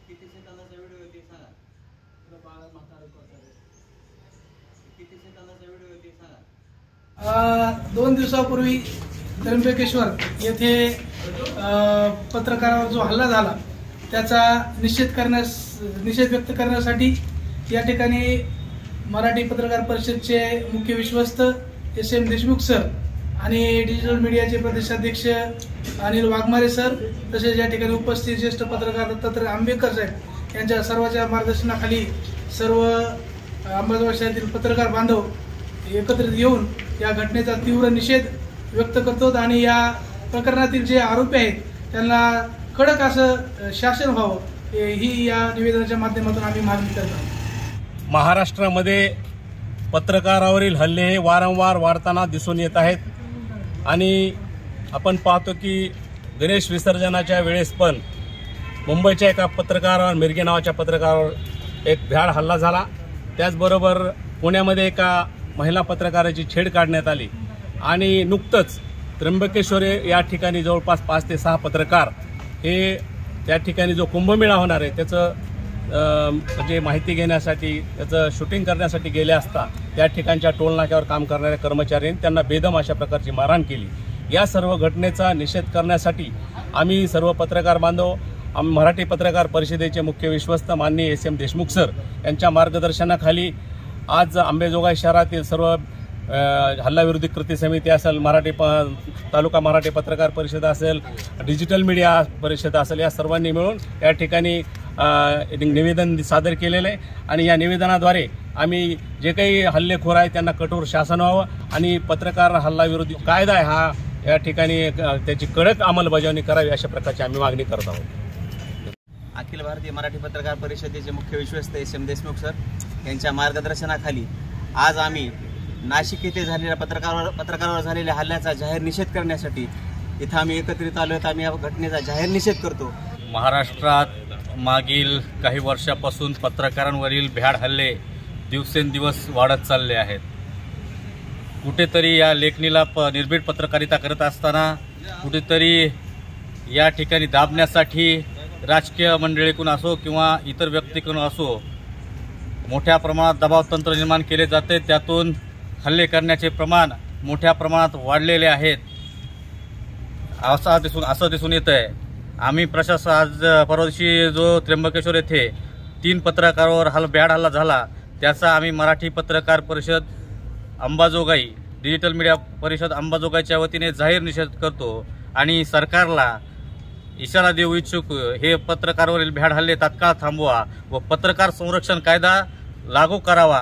किती सेकंदाचा व्हिडिओ आहे ते सांगा. 2 दिवसापूर्वी त्र्यंबकेश्वर येथे पत्रकारावर जो हल्ला झाला त्याचा निषेध व्यक्त करण्यासाठी या ठिकाणी मराठी पत्रकार परिषदेचे मुख्य विश्वस्त SM देशमुख सर आणि डिजिटल मीडियाचे प्रदेशाध्यक्ष अनिल वाघमारे सर तसेच या ठिकाणी उपस्थित ज्येष्ठ पत्रकार दत्तात्रय आंबेकर साहेब यांच्या सर्वांच्या मार्गदर्शनाखाली सर्व अंबाजोगाई शहरातील पत्रकार बांधव एकत्रित येऊन या घटनेचा तीव्र निषेध व्यक्त करतो आणि या प्रकरणातील जे आरोपी आहेत त्यांना कडक असं शासन व्हावं ही या निवेदनाच्या माध्यमातून आम्ही मागणी करतो. महाराष्ट्रामध्ये पत्रकारावरील हल्ले हे वारंवार वाढताना दिसून येत आहेत आणि आपण पाहतो की गणेश विसर्जनाच्या वेळेस पण मुंबईच्या एका पत्रकारावर मिरगे नावाच्या पत्रकारावर एक भ्याड हल्ला झाला. त्याचबरोबर पुण्यामध्ये एका महिला पत्रकाराची छेड काढण्यात आली आणि नुकतंच त्र्यंबकेश्वर या ठिकाणी जवळपास 5 ते 6 पत्रकार हे त्या ठिकाणी जो कुंभमेळा होणार आहे त्याचं म्हणजे माहिती घेण्यासाठी त्याचं शूटिंग करण्यासाठी गेले असता त्या ठिकाणच्या टोलनाक्यावर काम करणाऱ्या कर्मचाऱ्यांनी त्यांना बेदम अशा प्रकारची मारहाण केली. या सर्व घटनेचा निषेध करण्यासाठी आम्ही सर्व पत्रकार बांधव मराठी पत्रकार परिषदेचे मुख्य विश्वस्त माननीय SM देशमुख सर यांच्या मार्गदर्शनाखाली आज अंबाजोगाई शहरातील सर्व हल्लाविरोधी कृती समिती असेल, तालुका मराठी पत्रकार परिषद असेल, डिजिटल मीडिया परिषद असेल, या सर्वांनी मिळून या ठिकाणी निवेदन सादर केलेलं आहे आणि या निवेदनाद्वारे आम्ही जे काही हल्लेखोर आहेत त्यांना कठोर शासन व्हावं आणि पत्रकार हल्लाविरोधी कायदा आहे हा या ठिकाणी त्याची कडक अंमलबजावणी करावी अशा प्रकारची आम्ही मागणी करत आहोत. अखिल भारतीय मराठी पत्रकार परिषदेचे मुख्य विश्वस्त SM देशमुख सर यांच्या मार्गदर्शनाखाली आज आम्ही नाशिक येथे झालेल्या पत्रकारावर झालेल्या हल्ल्याचा जाहीर निषेध करण्यासाठी इथं आम्ही एकत्रित आलो आहोत. आम्ही या घटनेचा जाहीर निषेध करतो. महाराष्ट्रात मागील काही वर्षापासून पत्रकारांवरील भ्याड हल्ले दिवसेंदिवस वाढत चालले आहेत. कुठेतरी या लेखणीला निर्भीड पत्रकारिता करत असताना कुठेतरी या ठिकाणी दाबण्यासाठी राजकीय मंडळीकडून असो किंवा इतर व्यक्तीकडून असो मोठ्या प्रमाणात दबाव तंत्र निर्माण केले जाते. त्यातून हल्ले करण्याचे प्रमाण मोठ्या प्रमाणात वाढलेले आहेत असं दिसून येत आहे. आम्ही प्रशासन आज परवा दिवशी जो त्र्यंबकेश्वर येथे 3 पत्रकारावर भ्याड हल्ला झाला त्याचा आम्ही मराठी पत्रकार परिषद अंबाजोगाई डिजिटल मीडिया परिषद अंबाजोगाईच्या वतीने जाहीर निषेध करतो आणि सरकारला इशारा देऊ इच्छुक हे पत्रकारावरील भ्याड हल्ले तात्काळ थांबवा व पत्रकार संरक्षण कायदा लागू करावा.